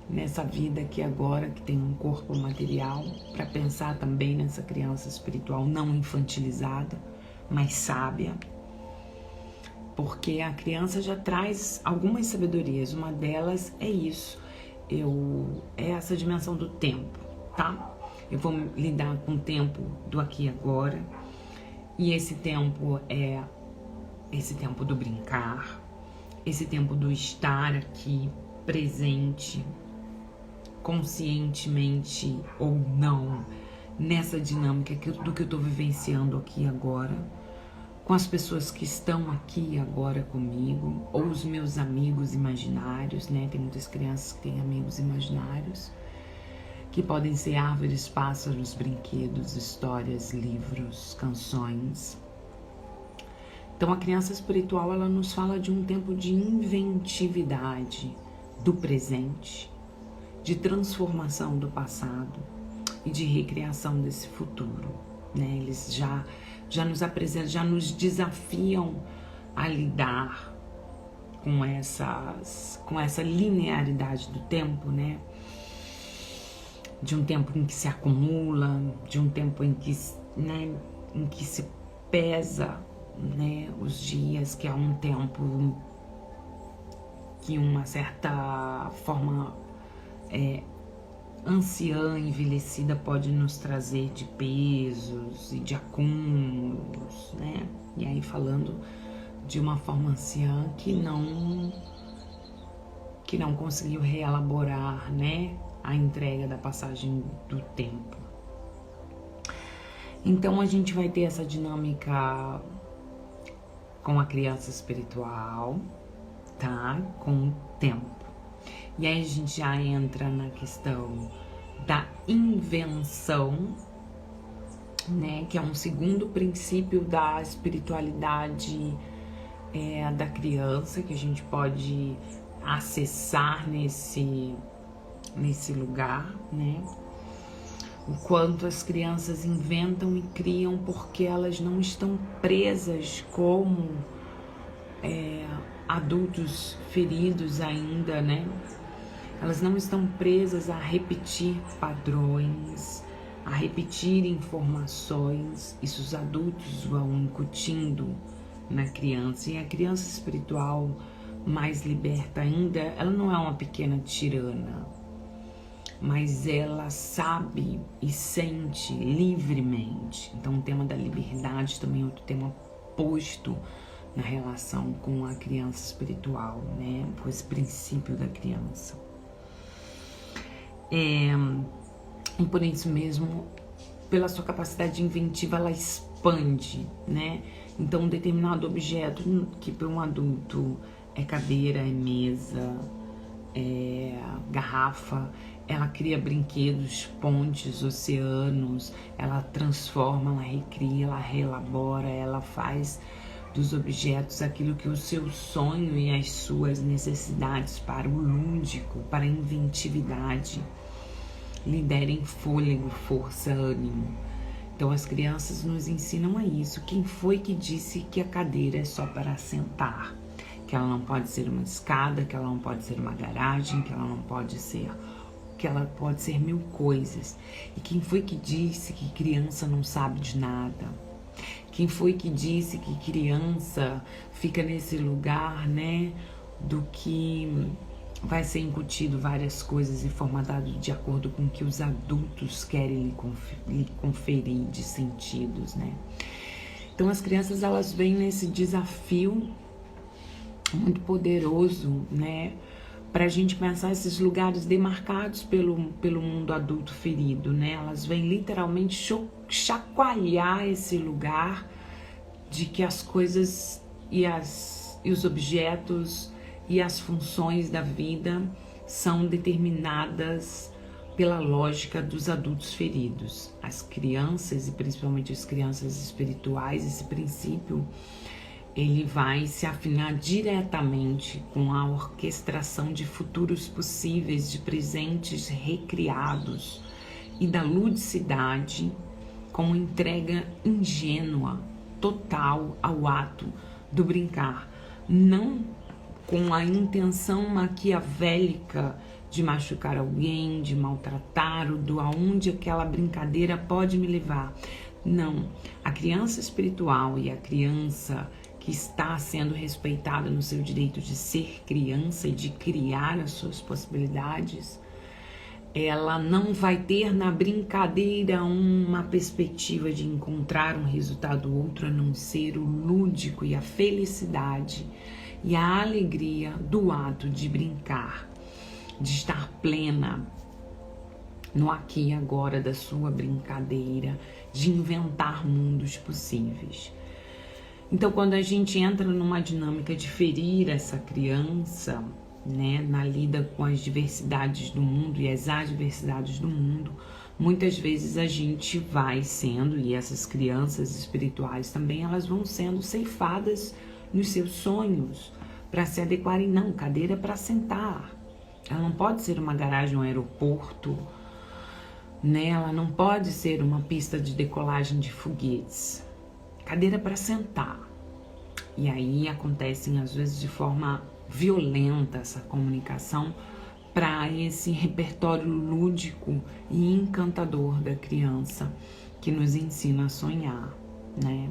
nessa vida aqui agora, que tem um corpo material, para pensar também nessa criança espiritual não infantilizada, mas sábia, porque a criança já traz algumas sabedorias. Uma delas é isso, é essa dimensão do tempo, tá? Eu vou lidar com o tempo do aqui e agora, e esse tempo é esse tempo do brincar, esse tempo do estar aqui presente, conscientemente ou não, nessa dinâmica do que eu tô vivenciando aqui agora, com as pessoas que estão aqui agora comigo, ou os meus amigos imaginários, né? Tem muitas crianças que têm amigos imaginários, que podem ser árvores, pássaros, brinquedos, histórias, livros, canções. Então a criança espiritual, ela nos fala de um tempo de inventividade do presente, de transformação do passado e de recriação desse futuro, né? Eles já nos apresentam, já nos desafiam a lidar com essa linearidade do tempo, né? De um tempo em que se acumula, de um tempo em que, né, em que se pesa, né, os dias, que é um tempo que uma certa forma anciã, envelhecida pode nos trazer de pesos e de acúmulos, né? E aí falando de uma forma anciã que não conseguiu reelaborar, né, a entrega da passagem do tempo. Então a gente vai ter essa dinâmica com a criança espiritual, tá? Com o tempo. E aí a gente já entra na questão da invenção, né? Que é um segundo princípio da espiritualidade da criança, que a gente pode acessar nesse lugar, né? O quanto as crianças inventam e criam porque elas não estão presas como adultos feridos ainda, né? Elas não estão presas a repetir padrões, a repetir informações. Isso os adultos vão incutindo na criança. E a criança espiritual mais liberta ainda, ela não é uma pequena tirana, mas ela sabe e sente livremente. Então o tema da liberdade também é outro tema posto na relação com a criança espiritual, né? Com esse princípio da criança. E por isso mesmo, pela sua capacidade inventiva, ela expande, né? Então um determinado objeto que para um adulto é cadeira, é mesa, é garrafa, ela cria brinquedos, pontes, oceanos, ela transforma, ela recria, ela reelabora, ela faz dos objetos aquilo que o seu sonho e as suas necessidades para o lúdico, para a inventividade, lhe derem fôlego, força, ânimo. Então as crianças nos ensinam a isso. Quem foi que disse que a cadeira é só para sentar? Que ela não pode ser uma escada, que ela não pode ser uma garagem, que ela não pode ser... que ela pode ser mil coisas. E quem foi que disse que criança não sabe de nada? Quem foi que disse que criança fica nesse lugar, né, do que vai ser incutido várias coisas e formatado de acordo com o que os adultos querem lhe conferir de sentidos, né? Então as crianças, elas vêm nesse desafio muito poderoso, né, para a gente pensar esses lugares demarcados pelo mundo adulto ferido, né? Elas vêm literalmente chacoalhar esse lugar de que as coisas e os objetos e as funções da vida são determinadas pela lógica dos adultos feridos. As crianças, e principalmente as crianças espirituais, esse princípio, ele vai se afinar diretamente com a orquestração de futuros possíveis, de presentes recriados e da ludicidade com entrega ingênua, total ao ato do brincar, não com a intenção maquiavélica de machucar alguém, de maltratar, ou do aonde aquela brincadeira pode me levar. Não, a criança espiritual e a criança que está sendo respeitada no seu direito de ser criança e de criar as suas possibilidades, ela não vai ter na brincadeira uma perspectiva de encontrar um resultado outro a não ser o lúdico e a felicidade e a alegria do ato de brincar, de estar plena no aqui e agora da sua brincadeira, de inventar mundos possíveis. Então, quando a gente entra numa dinâmica de ferir essa criança, né, na lida com as diversidades do mundo e as adversidades do mundo, muitas vezes a gente vai sendo, e essas crianças espirituais também, elas vão sendo ceifadas nos seus sonhos para se adequarem. Não, cadeira para sentar. Ela não pode ser uma garagem, um aeroporto, né? Ela não pode ser uma pista de decolagem de foguetes. Cadeira para sentar. E aí acontecem às vezes de forma violenta essa comunicação para esse repertório lúdico e encantador da criança que nos ensina a sonhar, né?